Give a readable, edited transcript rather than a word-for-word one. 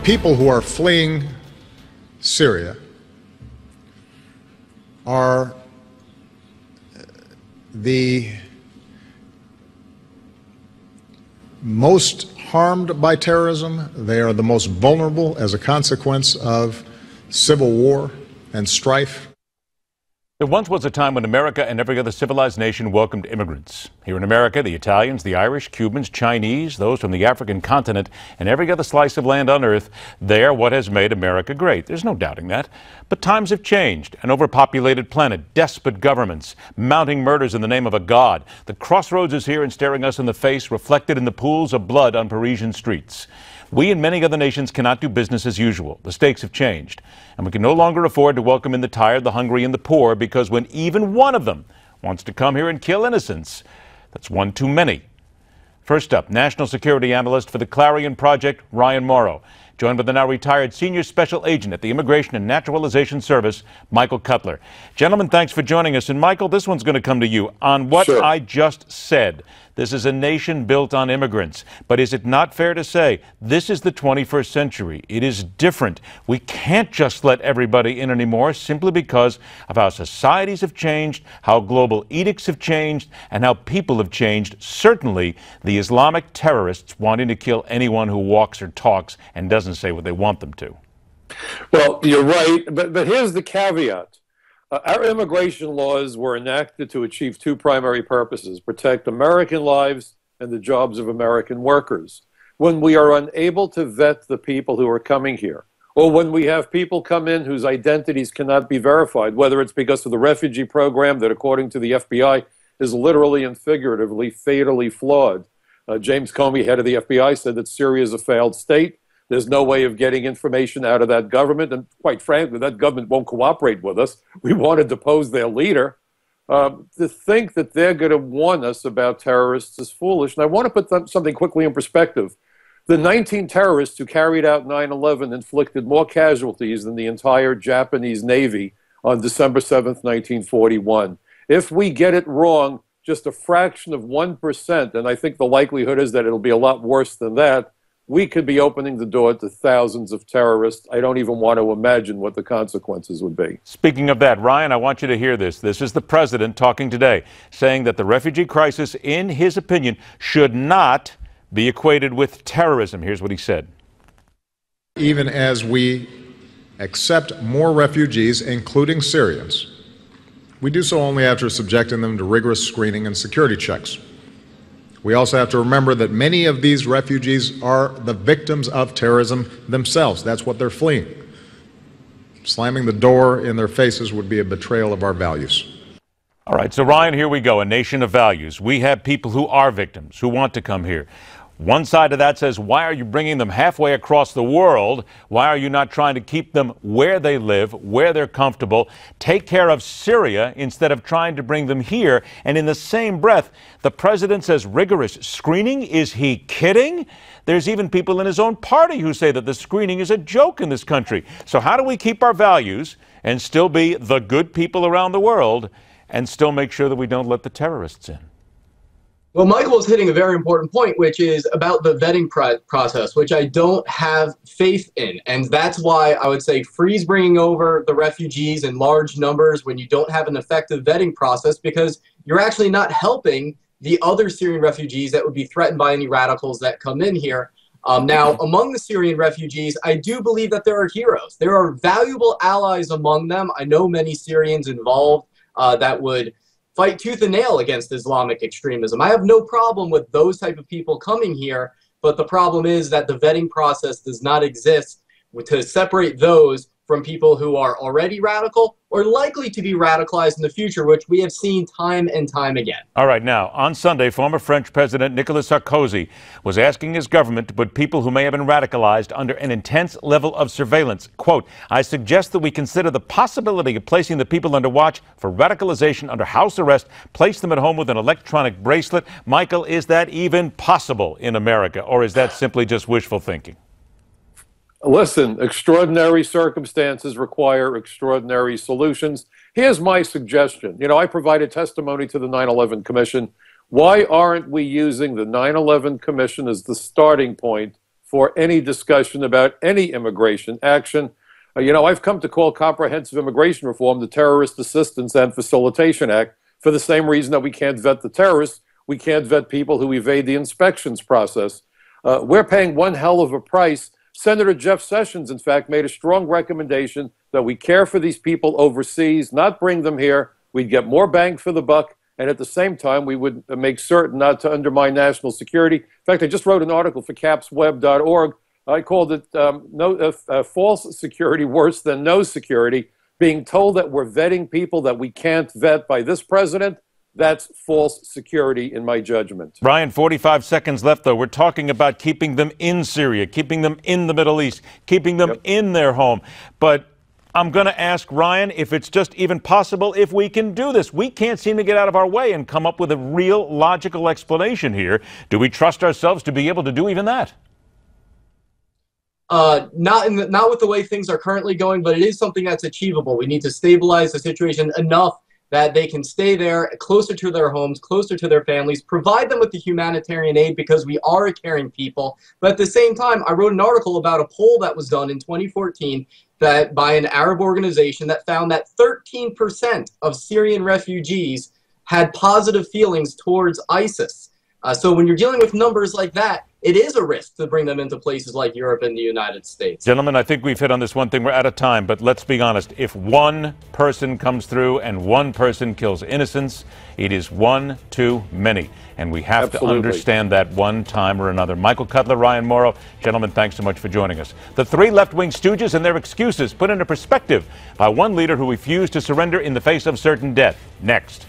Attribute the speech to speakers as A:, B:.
A: people who are fleeing Syria are the most harmed by terrorism. They are the most vulnerable as a consequence of civil war and strife.
B: There once was a time when America and every other civilized nation welcomed immigrants. Here in America, the Italians, the Irish, Cubans, Chinese, those from the African continent, and every other slice of land on earth, they are what has made America great. There's no doubting that. But times have changed. An overpopulated planet, despot governments, mounting murders in the name of a god. The crossroads is here and staring us in the face, reflected in the pools of blood on Parisian streets. We and many other nations cannot do business as usual. The stakes have changed, and we can no longer afford to welcome in the tired, the hungry, and the poor, because when even one of them wants to come here and kill innocents, that's one too many. First up, national security analyst for the Clarion Project, Ryan Mauro, joined by the now retired senior special agent at the Immigration and Naturalization Service, Michael Cutler. Gentlemen, thanks for joining us. And Michael, this one's going to come to you on what
C: Sure.
B: I just said. This is a nation built on immigrants. But is it not fair to say this is the 21st century? It is different. We can't just let everybody in anymore simply because of how societies have changed, how global edicts have changed, and how people have changed. Certainly, the Islamic terrorists wanting to kill anyone who walks or talks and doesn't say what they want them to.
C: Well, you're right, but here's the caveat. Our immigration laws were enacted to achieve two primary purposes: protect American lives and the jobs of American workers. When we are unable to vet the people who are coming here, or when we have people come in whose identities cannot be verified, whether it's because of the refugee program that, according to the FBI, is literally and figuratively fatally flawed. James Comey, head of the FBI, said that Syria is a failed state. There's no way of getting information out of that government. And quite frankly, that government won't cooperate with us. We want to depose their leader. To think that they're going to warn us about terrorists is foolish. And I want to put something quickly in perspective. The 19 terrorists who carried out 9/11 inflicted more casualties than the entire Japanese Navy on December 7th, 1941. If we get it wrong, just a fraction of 1%, and I think the likelihood is that it'll be a lot worse than that, we could be opening the door to thousands of terrorists. I don't even want to imagine what the consequences would be.
B: Speaking of that, Ryan, I want you to hear this. This is the president talking today, saying that the refugee crisis, in his opinion, should not be equated with terrorism. Here's what he said.
A: Even as we accept more refugees, including Syrians, we do so only after subjecting them to rigorous screening and security checks. We also have to remember that many of these refugees are the victims of terrorism themselves. That's what they're fleeing. Slamming the door in their faces would be a betrayal of our values.
B: All right, so Ryan, here we go, a nation of values. We have people who are victims, who want to come here. One side of that says, why are you bringing them halfway across the world? Why are you not trying to keep them where they live, where they're comfortable? Take care of Syria instead of trying to bring them here. And in the same breath, the president says rigorous screening. Is he kidding? There's even people in his own party who say that the screening is a joke in this country. So how do we keep our values and still be the good people around the world and still make sure that we don't let the terrorists in?
D: Well, Michael is hitting a very important point, which is about the vetting process, which I don't have faith in. And that's why I would say freeze bringing over the refugees in large numbers when you don't have an effective vetting process, because you're actually not helping the other Syrian refugees that would be threatened by any radicals that come in here. Now, among the Syrian refugees, I do believe that there are heroes. There are valuable allies among them. I know many Syrians involved that would fight tooth and nail against Islamic extremism. I have no problem with those type of people coming here, but the problem is that the vetting process does not exist to separate those from people who are already radical or likely to be radicalized in the future, which we have seen time and time again.
B: All right, now, on Sunday, former French President Nicolas Sarkozy was asking his government to put people who may have been radicalized under an intense level of surveillance. Quote, I suggest that we consider the possibility of placing the people under watch for radicalization under house arrest, place them at home with an electronic bracelet. Michael, is that even possible in America, or is that simply just wishful thinking?
C: Listen, extraordinary circumstances require extraordinary solutions. Here's my suggestion. You know, I provided testimony to the 9/11 Commission. Why aren't we using the 9/11 Commission as the starting point for any discussion about any immigration action. I've come to call comprehensive immigration reform the Terrorist Assistance and Facilitation Act for the same reason that we can't vet the terrorists. We can't vet people who evade the inspections process. We're paying one hell of a price. Senator Jeff Sessions, in fact, made a strong recommendation that we care for these people overseas, not bring them here. We'd get more bang for the buck. And at the same time, we would make certain not to undermine national security. In fact, I just wrote an article for capsweb.org. I called it false security worse than no security. Being told that we're vetting people that we can't vet by this president, that's false security in my judgment.
B: Ryan, 45 seconds left, though. We're talking about keeping them in Syria, keeping them in the Middle East, keeping them in their home. But I'm going to ask Ryan if it's just even possible if we can do this. We can't seem to get out of our way and come up with a real logical explanation here. Do we trust ourselves to be able to do even that?
D: Not with the way things are currently going, but it is something that's achievable. We need to stabilize the situation enough that they can stay there, closer to their homes, closer to their families, provide them with the humanitarian aid because we are a caring people. But at the same time, I wrote an article about a poll that was done in 2014 that by an Arab organization that found that 13% of Syrian refugees had positive feelings towards ISIS. So when you're dealing with numbers like that, it is a risk to bring them into places like Europe and the United States.
B: Gentlemen, I think we've hit on this one thing. We're out of time, but let's be honest. If one person comes through and one person kills innocents, it is one too many. And we have to understand that one time or another. Michael Cutler, Ryan Mauro, gentlemen, thanks so much for joining us. The three left-wing stooges and their excuses put into perspective by one leader who refused to surrender in the face of certain death. Next.